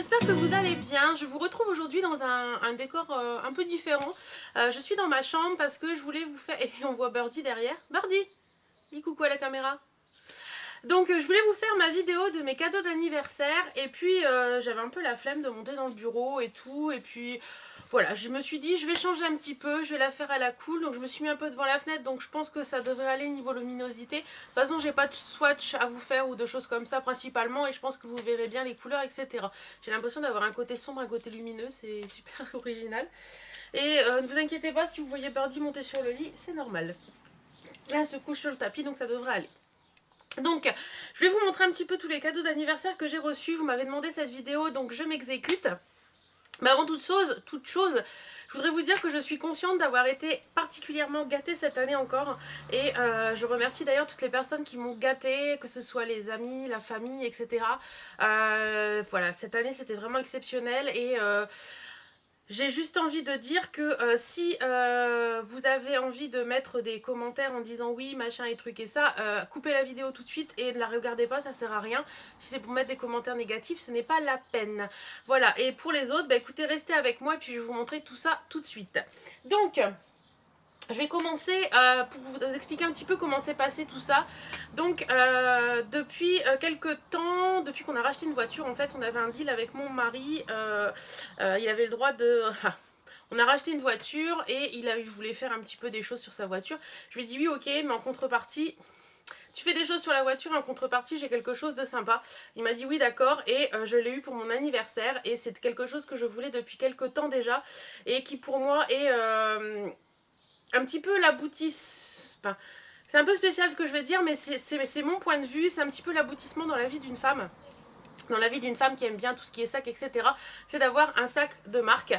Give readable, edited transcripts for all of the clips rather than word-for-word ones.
j'espère que vous allez bien. Je vous retrouve aujourd'hui dans un décor un peu différent. Je suis dans ma chambre parce que je voulais vous faire... Et on voit Birdie derrière. Birdie, dis coucou à la caméra. Donc je voulais vous faire ma vidéo de mes cadeaux d'anniversaire. Et puis j'avais un peu la flemme de monter dans le bureau et tout. Et puis voilà, je me suis dit je vais changer un petit peu, je vais la faire à la cool. Donc je me suis mis un peu devant la fenêtre, donc je pense que ça devrait aller niveau luminosité. De toute façon j'ai pas de swatch à vous faire ou de choses comme ça principalement. Et je pense que vous verrez bien les couleurs, etc. J'ai l'impression d'avoir un côté sombre, un côté lumineux, c'est super original. Et ne vous inquiétez pas, si vous voyez Birdie monter sur le lit, c'est normal. Là elle se couche sur le tapis, donc ça devrait aller. Donc, je vais vous montrer un petit peu tous les cadeaux d'anniversaire que j'ai reçus. Vous m'avez demandé cette vidéo, donc je m'exécute. Mais avant toute chose, je voudrais vous dire que je suis consciente d'avoir été particulièrement gâtée cette année encore. Et je remercie d'ailleurs toutes les personnes qui m'ont gâtée, que ce soit les amis, la famille, etc. Voilà, cette année c'était vraiment exceptionnel et... j'ai juste envie de dire que si vous avez envie de mettre des commentaires en disant oui, machin et truc et ça, coupez la vidéo tout de suite et ne la regardez pas, ça sert à rien. Si c'est pour mettre des commentaires négatifs, ce n'est pas la peine. Voilà, et pour les autres, bah écoutez, restez avec moi et puis je vais vous montrer tout ça tout de suite. Donc... je vais commencer pour vous expliquer un petit peu comment s'est passé tout ça. Donc depuis quelques temps, depuis qu'on a racheté une voiture, en fait on avait un deal avec mon mari. Il avait le droit de... on a racheté une voiture et il voulait faire un petit peu des choses sur sa voiture. Je lui ai dit oui ok, mais en contrepartie... tu fais des choses sur la voiture, en contrepartie j'ai quelque chose de sympa. Il m'a dit oui d'accord et je l'ai eu pour mon anniversaire et c'est quelque chose que je voulais depuis quelques temps déjà et qui pour moi est... un petit peu l'aboutissement, enfin, c'est un peu spécial ce que je vais dire, mais c'est mon point de vue, c'est un petit peu l'aboutissement dans la vie d'une femme. Dans la vie d'une femme qui aime bien tout ce qui est sac, etc. C'est d'avoir un sac de marque.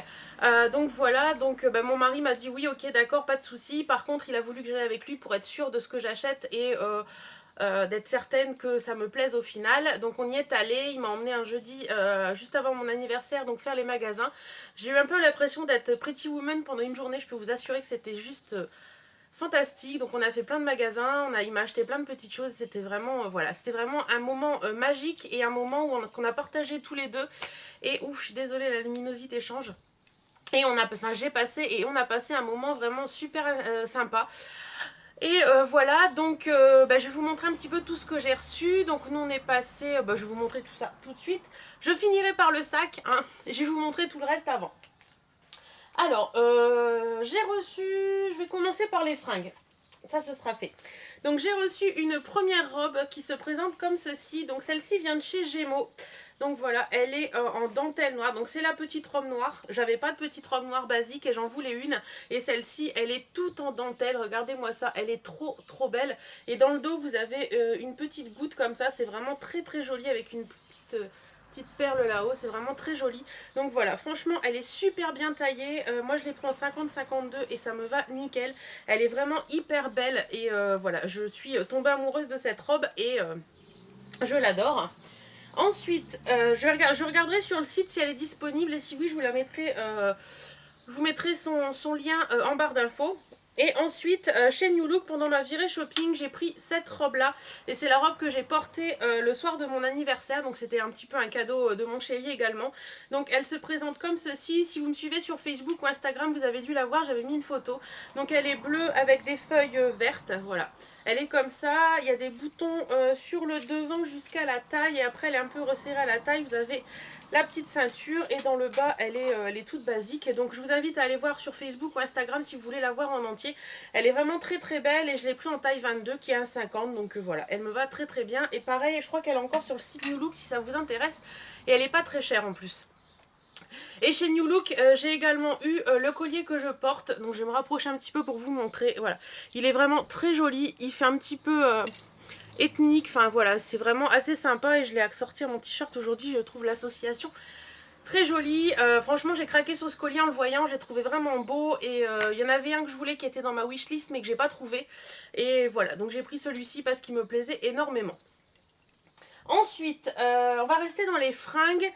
Donc voilà, donc mon mari m'a dit oui, ok, d'accord, pas de souci. Par contre, il a voulu que j'aille avec lui pour être sûr de ce que j'achète et d'être certaine que ça me plaise au final. Donc on y est allé, il m'a emmené un jeudi juste avant mon anniversaire, donc faire les magasins. J'ai eu un peu l'impression d'être Pretty Woman pendant une journée, je peux vous assurer que c'était juste fantastique. Donc on a fait plein de magasins, il m'a acheté plein de petites choses, c'était vraiment voilà, c'était vraiment un moment magique et un moment où qu'on a partagé tous les deux. Et ouf, je suis désolée, la luminosité change. Et j'ai passé et on a passé un moment vraiment super sympa. Et voilà, donc je vais vous montrer un petit peu tout ce que j'ai reçu. Donc nous on est passé, je vais vous montrer tout ça tout de suite. Je finirai par le sac, hein, et je vais vous montrer tout le reste avant. Alors, j'ai reçu, je vais commencer par les fringues. Ça, ce sera fait. Donc j'ai reçu une première robe qui se présente comme ceci. Donc celle-ci vient de chez Gémeaux. Donc voilà, elle est en dentelle noire. Donc c'est la petite robe noire. J'avais pas de petite robe noire basique et j'en voulais une. Et celle-ci, elle est toute en dentelle. Regardez-moi ça, elle est trop trop belle. Et dans le dos, vous avez une petite goutte comme ça. C'est vraiment très très joli avec une petite perle là-haut, c'est vraiment très joli. Donc voilà, franchement elle est super bien taillée. Moi je l'ai pris en 50-52 et ça me va nickel. Elle est vraiment hyper belle et voilà, je suis tombée amoureuse de cette robe et je l'adore. Ensuite, je regarderai sur le site si elle est disponible et si oui je vous la mettrai, je vous mettrai son lien en barre d'infos. Et ensuite, chez New Look, pendant ma virée shopping, j'ai pris cette robe-là. Et c'est la robe que j'ai portée le soir de mon anniversaire. Donc c'était un petit peu un cadeau de mon chéri également. Donc elle se présente comme ceci. Si vous me suivez sur Facebook ou Instagram, vous avez dû la voir, j'avais mis une photo. Donc elle est bleue avec des feuilles vertes, voilà. Elle est comme ça, il y a des boutons sur le devant jusqu'à la taille. Et après elle est un peu resserrée à la taille. Vous avez la petite ceinture et dans le bas elle est toute basique. Et donc je vous invite à aller voir sur Facebook ou Instagram si vous voulez la voir en entier. Elle est vraiment très très belle et je l'ai pris en taille 22 qui est un 50. Donc voilà, elle me va très très bien. Et pareil, je crois qu'elle est encore sur le site New Look si ça vous intéresse. Et elle n'est pas très chère en plus. Et chez New Look, j'ai également eu le collier que je porte. Donc je vais me rapprocher un petit peu pour vous montrer. Voilà, il est vraiment très joli. Il fait un petit peu... ethnique, enfin voilà, c'est vraiment assez sympa et je l'ai assorti à mon t-shirt aujourd'hui. Je trouve l'association très jolie. Franchement j'ai craqué sur ce collier en le voyant, j'ai trouvé vraiment beau. Et il y en avait un que je voulais qui était dans ma wishlist mais que j'ai pas trouvé. Et voilà, donc j'ai pris celui-ci parce qu'il me plaisait énormément. Ensuite, on va rester dans les fringues.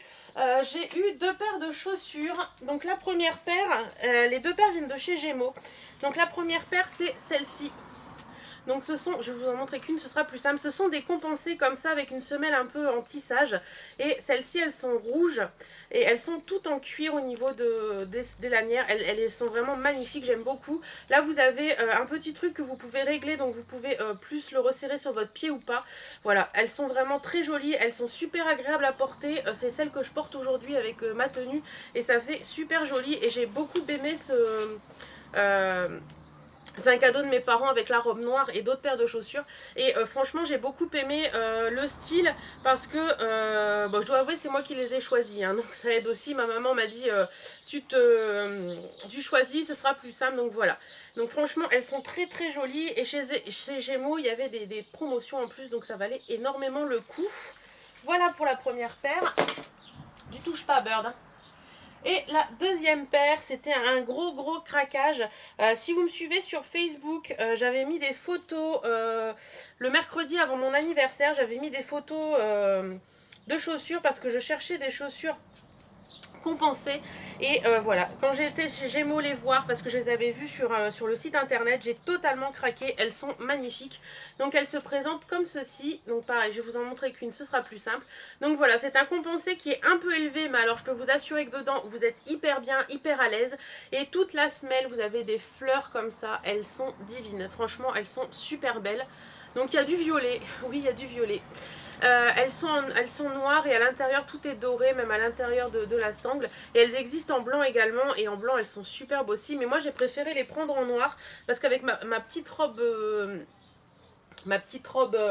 J'ai eu deux paires de chaussures. Donc la première paire, les deux paires viennent de chez Gémeaux. Donc la première paire c'est celle-ci. Donc ce sont, je vais vous en montrer qu'une, ce sera plus simple. Ce sont des compensés comme ça avec une semelle un peu en tissage. Et celles-ci, elles sont rouges et elles sont toutes en cuir au niveau des lanières. Elles sont vraiment magnifiques, j'aime beaucoup. Là, vous avez un petit truc que vous pouvez régler, donc vous pouvez plus le resserrer sur votre pied ou pas. Voilà, elles sont vraiment très jolies, elles sont super agréables à porter. C'est celle que je porte aujourd'hui avec ma tenue et ça fait super joli. Et j'ai beaucoup aimé ce... c'est un cadeau de mes parents avec la robe noire et d'autres paires de chaussures. Et franchement, j'ai beaucoup aimé le style parce que, bon, je dois avouer, c'est moi qui les ai choisis. Hein, donc ça aide aussi. Ma maman m'a dit, tu choisis, ce sera plus simple. Donc voilà. Donc franchement, elles sont très très jolies. Et chez Gémeaux, il y avait des promotions en plus. Donc ça valait énormément le coup. Voilà pour la première paire. Du touche pas, Bird. Hein. Et la deuxième paire, c'était un gros craquage. Si vous me suivez sur Facebook, j'avais mis des photos le mercredi avant mon anniversaire. J'avais mis des photos de chaussures parce que je cherchais des chaussures compensées. Et voilà, quand j'ai été chez Gémeaux les voir, parce que je les avais vues sur le site internet, j'ai totalement craqué. Elles sont magnifiques. Donc elles se présentent comme ceci. Donc pareil, je vais vous en montrer qu'une, ce sera plus simple. Donc voilà, c'est un compensé qui est un peu élevé, mais alors je peux vous assurer que dedans, vous êtes hyper bien, hyper à l'aise. Et toute la semelle, vous avez des fleurs comme ça. Elles sont divines. Franchement, elles sont super belles. Donc il y a du violet. Oui, il y a du violet. Elles sont noires et à l'intérieur tout est doré, même à l'intérieur de la sangle. Et elles existent en blanc également. Et en blanc, elles sont superbes aussi. Mais moi, j'ai préféré les prendre en noir parce qu'avec ma petite robe...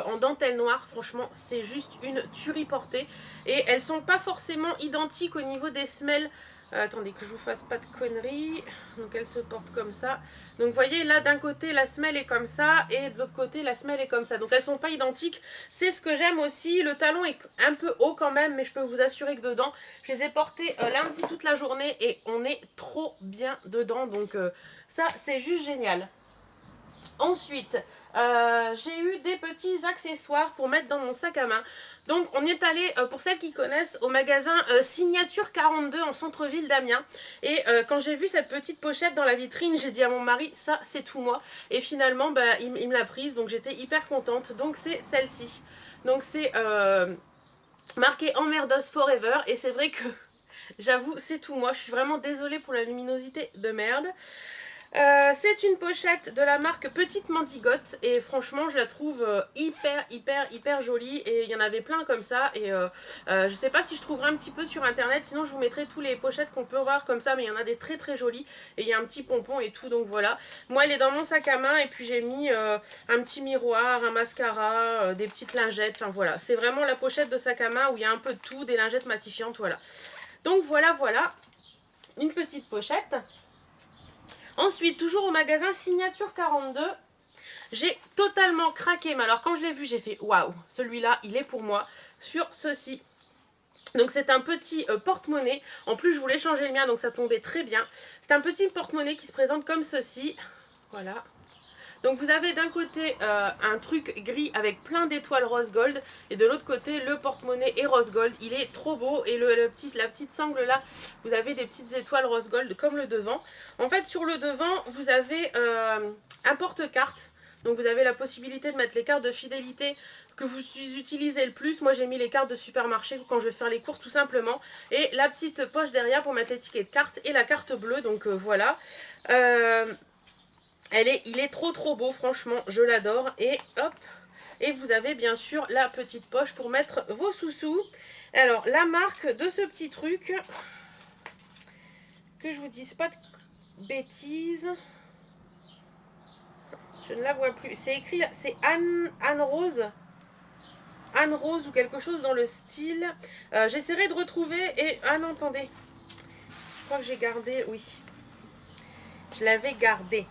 en dentelle noire, franchement c'est juste une tuerie portée. Et elles sont pas forcément identiques au niveau des semelles. Attendez que je vous fasse pas de conneries. Donc elles se portent comme ça. Donc vous voyez là d'un côté la semelle est comme ça et de l'autre côté la semelle est comme ça. Donc elles sont pas identiques. C'est ce que j'aime aussi. Le talon est un peu haut quand même, mais je peux vous assurer que dedans, je les ai portés lundi toute la journée et on est trop bien dedans. Donc ça c'est juste génial. Ensuite, j'ai eu des petits accessoires pour mettre dans mon sac à main. Donc on est allé, pour celles qui connaissent, au magasin Signature 42 en centre-ville d'Amiens. Et quand j'ai vu cette petite pochette dans la vitrine, j'ai dit à mon mari, ça c'est tout moi. Et finalement, bah, il me l'a prise, donc j'étais hyper contente. Donc c'est celle-ci. Donc c'est marqué Emmerdos Forever. Et c'est vrai que, j'avoue, c'est tout moi. Je suis vraiment désolée pour la luminosité de merde. C'est une pochette de la marque Petite Mandigote et franchement je la trouve hyper jolie et il y en avait plein comme ça et je sais pas si je trouverai un petit peu sur internet, sinon je vous mettrai tous les pochettes qu'on peut voir comme ça, mais il y en a des très jolies et il y a un petit pompon et tout, donc voilà. Moi elle est dans mon sac à main et puis j'ai mis un petit miroir, un mascara, des petites lingettes, enfin voilà, c'est vraiment la pochette de sac à main où il y a un peu de tout, des lingettes matifiantes, voilà. Donc voilà, une petite pochette. Ensuite, toujours au magasin Signature 42, j'ai totalement craqué. Mais alors, quand je l'ai vu, j'ai fait waouh, celui-là, il est pour moi sur ceci. Donc, c'est un petit porte-monnaie. En plus, je voulais changer le mien, donc ça tombait très bien. C'est un petit porte-monnaie qui se présente comme ceci. Voilà. Donc vous avez d'un côté un truc gris avec plein d'étoiles rose gold et de l'autre côté le porte-monnaie est rose gold. Il est trop beau et la petite sangle là, vous avez des petites étoiles rose gold comme le devant. En fait sur le devant vous avez un porte-carte. Donc vous avez la possibilité de mettre les cartes de fidélité que vous utilisez le plus. Moi j'ai mis les cartes de supermarché quand je vais faire les courses tout simplement. Et la petite poche derrière pour mettre les tickets de carte et la carte bleue. Donc voilà. Il est trop beau, franchement, je l'adore. Et hop, et vous avez bien sûr la petite poche pour mettre vos sous-sous. Alors, la marque de ce petit truc, que je vous dise pas de bêtises, je ne la vois plus. C'est écrit, c'est Anne Rose. Anne Rose ou quelque chose dans le style. J'essaierai de retrouver et... Ah non, attendez. Je crois que j'ai gardé... Oui. Je l'avais gardé.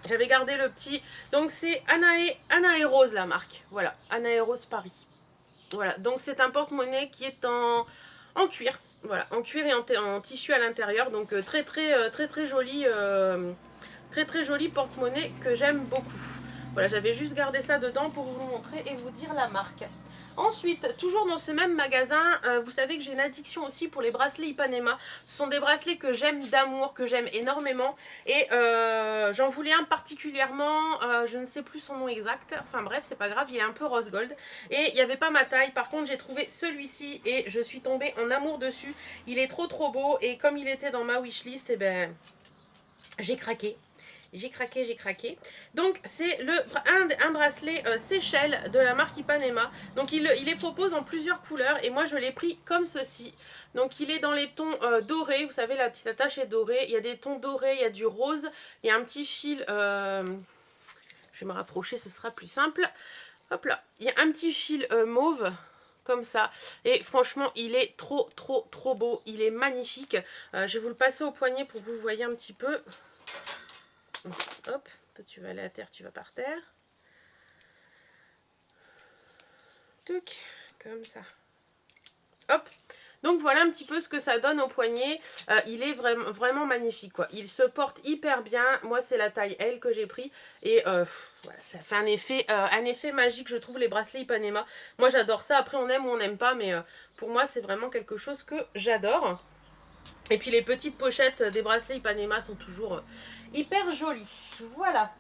J'avais gardé le petit. Donc c'est Anae Rose la marque. Voilà, Anae Rose Paris. Voilà, donc c'est un porte-monnaie qui est en cuir. Voilà, en cuir et en tissu à l'intérieur. Donc très joli. Très joli porte-monnaie que j'aime beaucoup. Voilà, j'avais juste gardé ça dedans pour vous montrer et vous dire la marque. Ensuite, toujours dans ce même magasin, vous savez que j'ai une addiction aussi pour les bracelets Ipanema. Ce sont des bracelets que j'aime d'amour, que j'aime énormément. Et j'en voulais un particulièrement, je ne sais plus son nom exact. Enfin bref, c'est pas grave, il est un peu rose gold. Et il n'y avait pas ma taille. Par contre, j'ai trouvé celui-ci et je suis tombée en amour dessus. Il est trop beau. Et comme il était dans ma wishlist, et ben j'ai craqué. J'ai craqué, j'ai craqué. Donc c'est un bracelet Seychelles de la marque Ipanema. Donc il les propose en plusieurs couleurs et moi je l'ai pris comme ceci. Donc il est dans les tons dorés, vous savez la petite attache est dorée. Il y a des tons dorés, il y a du rose, il y a un petit fil, je vais me rapprocher, ce sera plus simple. Hop là, il y a un petit fil mauve comme ça et franchement il est trop beau, il est magnifique. Je vais vous le passer au poignet pour que vous voyez un petit peu. Hop, toi tu vas aller à terre, tu vas par terre. Tuc, comme ça. Hop. Donc voilà un petit peu ce que ça donne au poignet. Il est vraiment magnifique quoi. Il se porte hyper bien. Moi c'est la taille L que j'ai pris. Et voilà, ça fait un effet magique je trouve les bracelets Ipanema. Moi j'adore ça. Après on aime ou on n'aime pas. Mais pour moi c'est vraiment quelque chose que j'adore. Et puis les petites pochettes des bracelets Ipanema sont toujours hyper jolies. Voilà.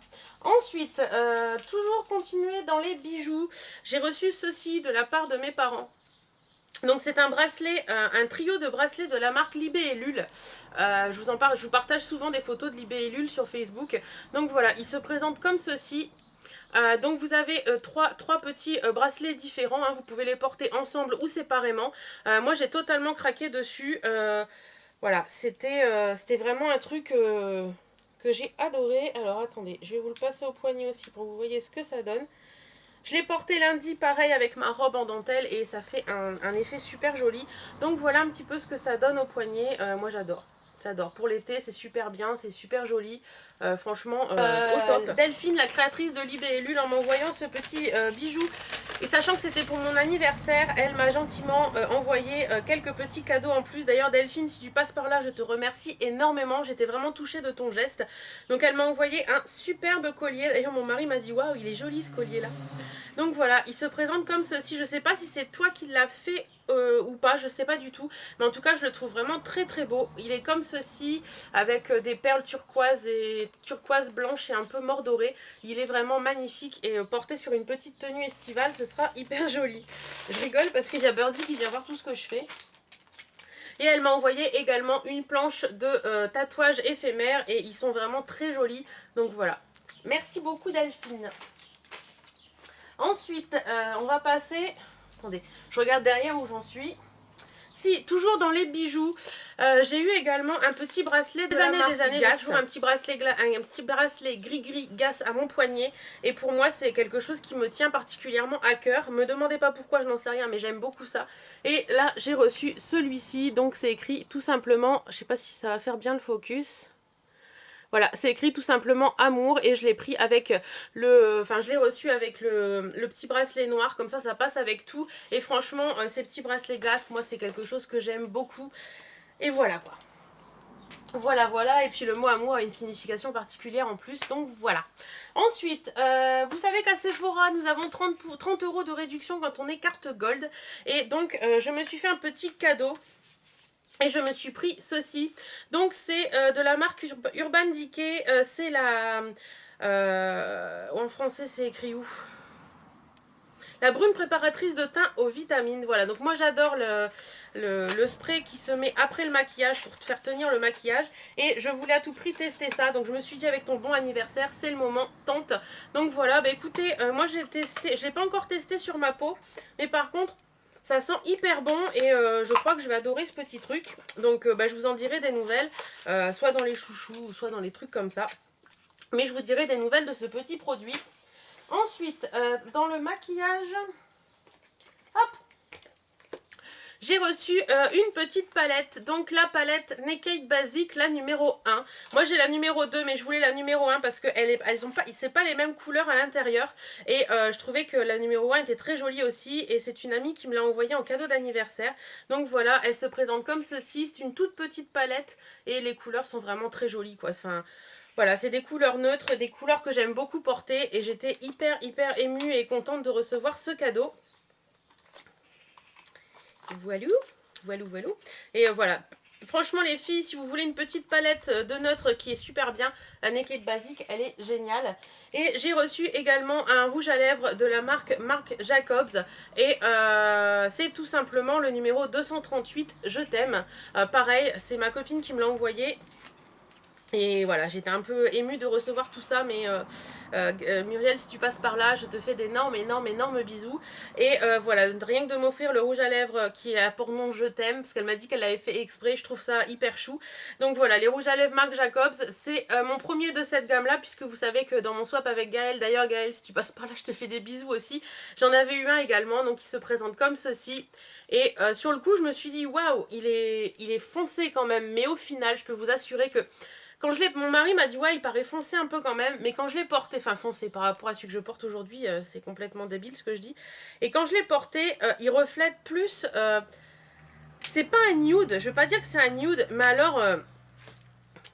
Ensuite, toujours continuer dans les bijoux. J'ai reçu ceci de la part de mes parents. Donc c'est un bracelet, un trio de bracelets de la marque Libé et Lul. Je vous en parle, je vous partage souvent des photos de Libé et Lul sur Facebook. Donc voilà, il se présente comme ceci. Donc vous avez trois petits bracelets différents, hein. Vous pouvez les porter ensemble ou séparément. Moi j'ai totalement craqué dessus. Voilà, c'était vraiment un truc que j'ai adoré. Alors attendez, je vais vous le passer au poignet aussi pour que vous voyez ce que ça donne. Je l'ai porté lundi pareil avec ma robe en dentelle et ça fait un effet super joli. Donc voilà un petit peu ce que ça donne au poignet. Moi j'adore. J'adore. Pour l'été, c'est super bien, c'est super joli. Franchement, au top. Delphine, la créatrice de Libé et Lul, en m'envoyant ce petit bijou et sachant que c'était pour mon anniversaire, elle m'a gentiment envoyé quelques petits cadeaux en plus. D'ailleurs, Delphine, si tu passes par là, je te remercie énormément. J'étais vraiment touchée de ton geste. Donc, elle m'a envoyé un superbe collier. D'ailleurs, mon mari m'a dit waouh, il est joli ce collier-là. Donc voilà, il se présente comme ceci. Je sais pas si c'est toi qui l'as fait ou pas, je sais pas du tout. Mais en tout cas, je le trouve vraiment très beau. Il est comme ceci, avec des perles turquoises et turquoise blanche et un peu mordoré. Il est vraiment magnifique et porté sur une petite tenue estivale, ce sera hyper joli. Je rigole parce qu'il y a Birdie qui vient voir tout ce que je fais. Et elle m'a envoyé également une planche de tatouages éphémères et ils sont vraiment très jolis. Donc voilà. Merci beaucoup Delphine. Ensuite, on va passer... Attendez, je regarde derrière où j'en suis. Si, toujours dans les bijoux, j'ai eu également un petit bracelet de la marque Gass. Toujours un petit bracelet gris Gass à mon poignet. Et pour moi, c'est quelque chose qui me tient particulièrement à cœur. Me demandez pas pourquoi, je n'en sais rien, mais j'aime beaucoup ça. Et là, j'ai reçu celui-ci. Donc, c'est écrit tout simplement, je sais pas si ça va faire bien le focus. Voilà, c'est écrit tout simplement amour et je l'ai pris avec je l'ai reçu avec le petit bracelet noir, comme ça passe avec tout. Et franchement, ces petits bracelets glace, moi c'est quelque chose que j'aime beaucoup. Et voilà quoi. Voilà, et puis le mot amour a une signification particulière en plus, donc voilà. Ensuite, vous savez qu'à Sephora, nous avons 30 € de réduction quand on est carte gold. Et donc, je me suis fait un petit cadeau. Et je me suis pris ceci. Donc c'est de la marque Urban Decay. C'est la... en français c'est écrit où? La brume préparatrice de teint aux vitamines. Voilà, donc moi j'adore le spray qui se met après le maquillage pour faire tenir le maquillage. Et je voulais à tout prix tester ça. Donc je me suis dit avec ton bon anniversaire, c'est le moment, tente. Donc voilà, bah écoutez, moi j'ai testé, je ne l'ai pas encore testé sur ma peau. Mais par contre... ça sent hyper bon et je crois que je vais adorer ce petit truc. Donc je vous en dirai des nouvelles, soit dans les chouchous, soit dans les trucs comme ça. Mais je vous dirai des nouvelles de ce petit produit. Ensuite, dans le maquillage, hop, j'ai reçu une petite palette. Donc la palette Naked Basic, la numéro 1. Moi j'ai la numéro 2 mais je voulais la numéro 1 parce que c'est pas les mêmes couleurs à l'intérieur. Et je trouvais que la numéro 1 était très jolie aussi. Et c'est une amie qui me l'a envoyée en cadeau d'anniversaire. Donc voilà, elle se présente comme ceci. C'est une toute petite palette et les couleurs sont vraiment très jolies quoi. Enfin... voilà, c'est des couleurs neutres, des couleurs que j'aime beaucoup porter. Et j'étais hyper émue et contente de recevoir ce cadeau. Voilou, voilou, voilou. Et voilà. Franchement les filles, si vous voulez une petite palette de neutre qui est super bien, la Naked Basic, elle est géniale. Et j'ai reçu également un rouge à lèvres de la marque Marc Jacobs. Et c'est tout simplement le numéro 238, Je t'aime. Pareil, c'est ma copine qui me l'a envoyé. Et voilà, j'étais un peu émue de recevoir tout ça, mais Muriel, si tu passes par là, je te fais d'énormes, énormes, énormes bisous. Et voilà, rien que de m'offrir le rouge à lèvres qui a pour nom Je t'aime, parce qu'elle m'a dit qu'elle l'avait fait exprès, je trouve ça hyper chou. Donc voilà, les rouges à lèvres Marc Jacobs, c'est mon premier de cette gamme-là, puisque vous savez que dans mon swap avec Gaëlle, d'ailleurs Gaëlle, si tu passes par là, je te fais des bisous aussi. J'en avais eu un également, donc il se présente comme ceci. Et sur le coup, je me suis dit, waouh, il est foncé quand même, mais au final, je peux vous assurer que quand je l'ai, mon mari m'a dit ouais il paraît foncé un peu quand même, mais quand je l'ai porté, enfin foncé par rapport à celui que je porte aujourd'hui, c'est complètement débile ce que je dis. Et quand je l'ai porté, il reflète plus, c'est pas un nude, je veux pas dire que c'est un nude, mais alors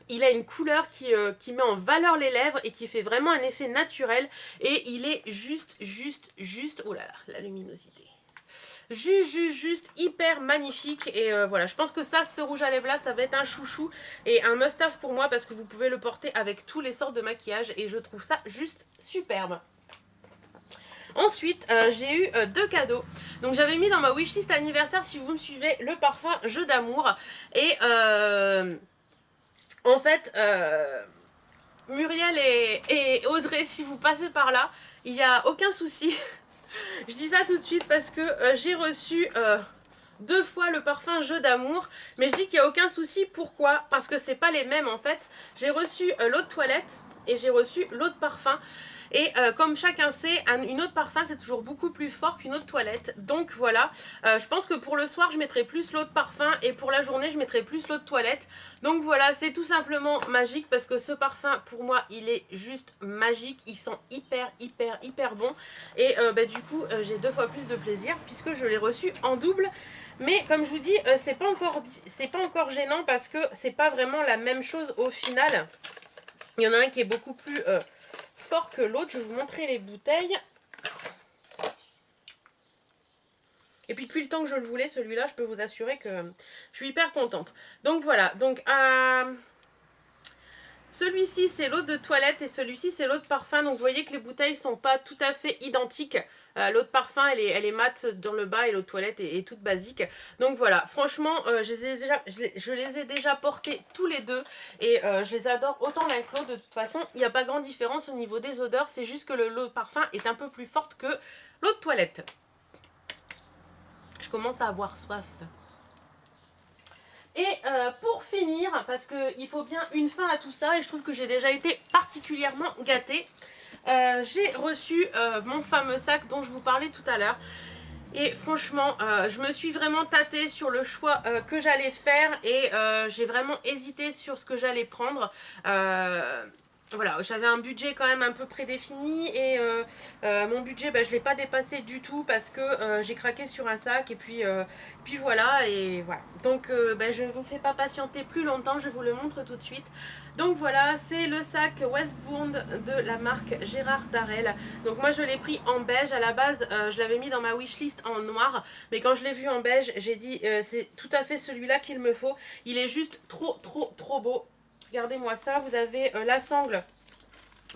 il a une couleur qui met en valeur les lèvres et qui fait vraiment un effet naturel. Et il est juste, oh là là, la luminosité. Juste hyper magnifique. Et voilà, je pense que ça, ce rouge à lèvres là, ça va être un chouchou et un must-have pour moi parce que vous pouvez le porter avec tous les sortes de maquillage et je trouve ça juste superbe. Ensuite, j'ai eu deux cadeaux. Donc j'avais mis dans ma wishlist anniversaire, si vous me suivez, le parfum Jeu d'amour. Et en fait, Muriel et Audrey, si vous passez par là, il n'y a aucun souci. Je dis ça tout de suite parce que j'ai reçu deux fois le parfum Jeu d'amour. Mais je dis qu'il n'y a aucun souci. Pourquoi? Parce que c'est pas les mêmes en fait. J'ai reçu l'eau de toilette et j'ai reçu l'eau de parfum. Et comme chacun sait, une eau de parfum c'est toujours beaucoup plus fort qu'une eau de toilette. Donc voilà, je pense que pour le soir je mettrai plus l'eau de parfum et pour la journée je mettrai plus l'eau de toilette. Donc voilà, c'est tout simplement magique parce que ce parfum pour moi il est juste magique. Il sent hyper bon. Et du coup j'ai deux fois plus de plaisir puisque je l'ai reçu en double. Mais comme je vous dis, c'est pas encore gênant parce que c'est pas vraiment la même chose au final. Il y en a un qui est beaucoup plus fort que l'autre. Je vais vous montrer les bouteilles. Et puis depuis le temps que je le voulais, celui-là, je peux vous assurer que je suis hyper contente. Donc voilà, donc celui-ci c'est l'eau de toilette et celui-ci c'est l'eau de parfum. Donc vous voyez que les bouteilles sont pas tout à fait identiques. L'eau de parfum elle est mate dans le bas et l'eau de toilette est toute basique. Donc voilà, franchement je les ai déjà portés tous les deux. Et je les adore autant l'un que l'autre. De toute façon il n'y a pas grande différence au niveau des odeurs. C'est juste que l'eau de parfum est un peu plus forte que l'eau de toilette. Je commence à avoir soif. Et pour finir, parce qu'il faut bien une fin à tout ça, et je trouve que j'ai déjà été particulièrement gâtée, j'ai reçu mon fameux sac dont je vous parlais tout à l'heure. Et franchement, je me suis vraiment tâtée sur le choix que j'allais faire et j'ai vraiment hésité sur ce que j'allais prendre. Voilà, j'avais un budget quand même un peu prédéfini et mon budget, je ne l'ai pas dépassé du tout parce que j'ai craqué sur un sac et puis voilà. Et voilà. Donc je ne vous fais pas patienter plus longtemps, je vous le montre tout de suite. Donc voilà, c'est le sac Westbourne de la marque Gérard Darel. Donc moi je l'ai pris en beige. À la base, je l'avais mis dans ma wishlist en noir. Mais quand je l'ai vu en beige, j'ai dit c'est tout à fait celui-là qu'il me faut. Il est juste trop beau. Regardez-moi ça, vous avez la sangle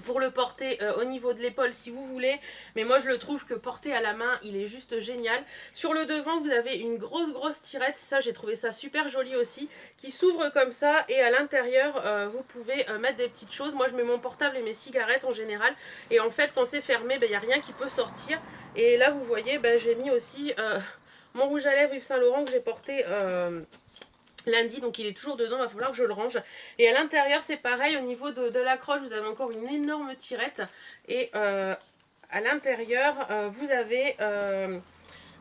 pour le porter au niveau de l'épaule si vous voulez, mais moi je le trouve que porté à la main il est juste génial. Sur le devant vous avez une grosse tirette, ça j'ai trouvé ça super joli aussi, qui s'ouvre comme ça et à l'intérieur vous pouvez mettre des petites choses. Moi je mets mon portable et mes cigarettes en général et en fait quand c'est fermé il n'y a rien qui peut sortir. Et là vous voyez j'ai mis aussi mon rouge à lèvres Yves Saint Laurent que j'ai porté lundi, donc il est toujours dedans, il va falloir que je le range. Et à l'intérieur c'est pareil, au niveau de l'accroche vous avez encore une énorme tirette. Et à l'intérieur vous avez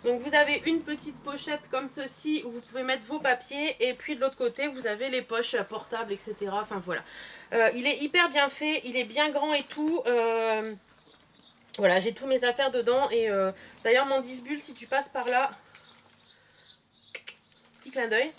donc vous avez une petite pochette comme ceci où vous pouvez mettre vos papiers. Et puis de l'autre côté vous avez les poches portables, etc. Enfin voilà, il est hyper bien fait, il est bien grand et tout. Voilà, j'ai tous mes affaires dedans. Et d'ailleurs mon 10 bulles, si tu passes par là, petit clin d'œil.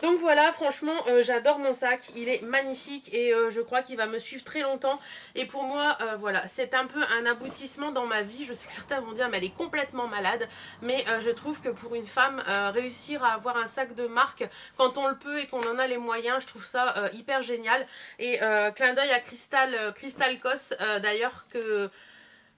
Donc voilà, franchement, j'adore mon sac, il est magnifique et je crois qu'il va me suivre très longtemps. Et pour moi, voilà, c'est un peu un aboutissement dans ma vie. Je sais que certains vont dire, mais elle est complètement malade. Mais je trouve que pour une femme, réussir à avoir un sac de marque, quand on le peut et qu'on en a les moyens, je trouve ça hyper génial. Et clin d'œil à Crystal Cos, d'ailleurs, que...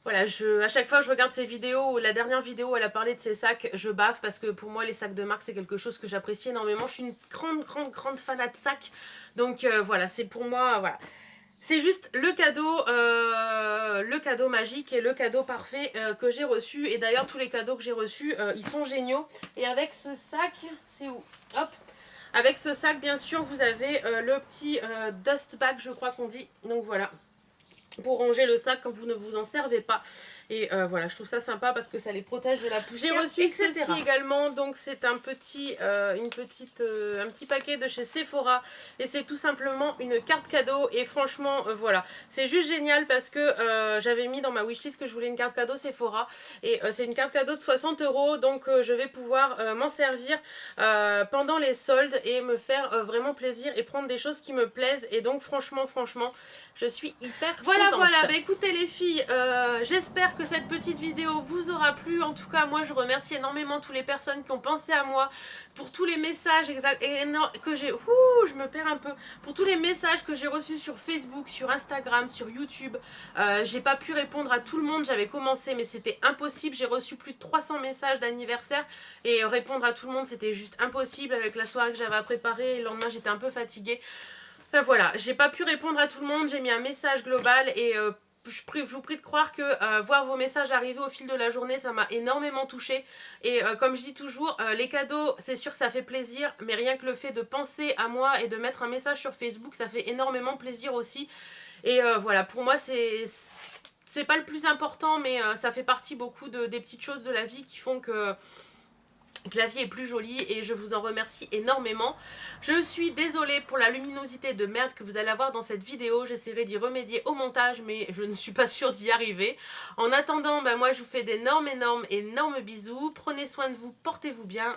Voilà, à chaque fois que je regarde ses vidéos, ou la dernière vidéo où elle a parlé de ses sacs, je baffe parce que pour moi les sacs de marque c'est quelque chose que j'apprécie énormément. Je suis une grande fanat de sacs. Donc voilà, c'est pour moi, voilà. C'est juste le cadeau magique et le cadeau parfait que j'ai reçu. Et d'ailleurs tous les cadeaux que j'ai reçus, ils sont géniaux. Et avec ce sac, c'est où? Hop. Avec ce sac, bien sûr, vous avez le petit dust bag, je crois qu'on dit. Donc voilà, pour ranger le sac quand vous ne vous en servez pas. Et voilà, je trouve ça sympa parce que ça les protège de la poussière. J'ai reçu ceci également, donc c'est un petit paquet de chez Sephora et c'est tout simplement une carte cadeau. Et franchement, voilà, c'est juste génial parce que j'avais mis dans ma wishlist que je voulais une carte cadeau Sephora et c'est une carte cadeau de 60 €, donc je vais pouvoir m'en servir pendant les soldes et me faire vraiment plaisir et prendre des choses qui me plaisent. Et donc franchement, je suis hyper contente. Voilà, bah écoutez les filles, j'espère que cette petite vidéo vous aura plu. En tout cas, moi je remercie énormément toutes les personnes qui ont pensé à moi pour tous les messages que j'ai... Ouh, je me perds un peu. Pour tous les messages que j'ai reçus sur Facebook, sur Instagram, sur YouTube. J'ai pas pu répondre à tout le monde, j'avais commencé mais c'était impossible. J'ai reçu plus de 300 messages d'anniversaire et répondre à tout le monde c'était juste impossible avec la soirée que j'avais à préparer. Et le lendemain j'étais un peu fatiguée. Enfin voilà, j'ai pas pu répondre à tout le monde, j'ai mis un message global et je vous prie de croire que voir vos messages arriver au fil de la journée, ça m'a énormément touchée. Et comme je dis toujours, les cadeaux, c'est sûr que ça fait plaisir, mais rien que le fait de penser à moi et de mettre un message sur Facebook, ça fait énormément plaisir aussi. Et voilà, pour moi, c'est pas le plus important, mais ça fait partie beaucoup des petites choses de la vie qui font que la vie est plus jolie et je vous en remercie énormément. Je suis désolée pour la luminosité de merde que vous allez avoir dans cette vidéo. J'essaierai d'y remédier au montage mais je ne suis pas sûre d'y arriver. En attendant, moi je vous fais d'énormes bisous. Prenez soin de vous, portez-vous bien